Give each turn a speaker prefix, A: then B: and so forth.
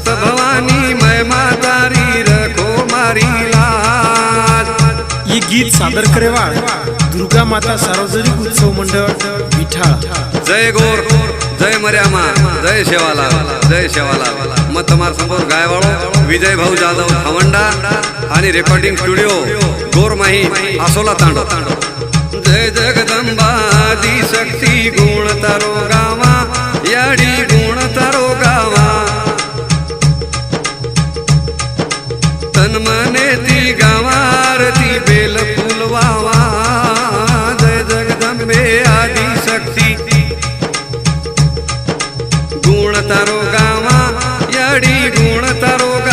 A: सात भवानी मैं मातारी रखो मारी लाज।
B: ये गीत सादर करेवा दुर्गा माता सार्वजनिक उत्सव मंडळ विठाळ।
A: जय गोर, जय मर्यामा, जय शेवालाल, जय शेवालाल। मग तुम्हार समोर गायवाळो विजय भाऊ जाधव धावंडा आणि रेकॉर्डिंग स्टुडिओ गोरमाही आसोला तांडो। जय जगदंबा आदि शक्ती गुण तारो गावा याडी गुण तारो गावा। तन मने ती गावारती बेल फूल वावा। जय जगदंबे आदि शक्ती गुण तारो गावा याडी गुण तारो गावा।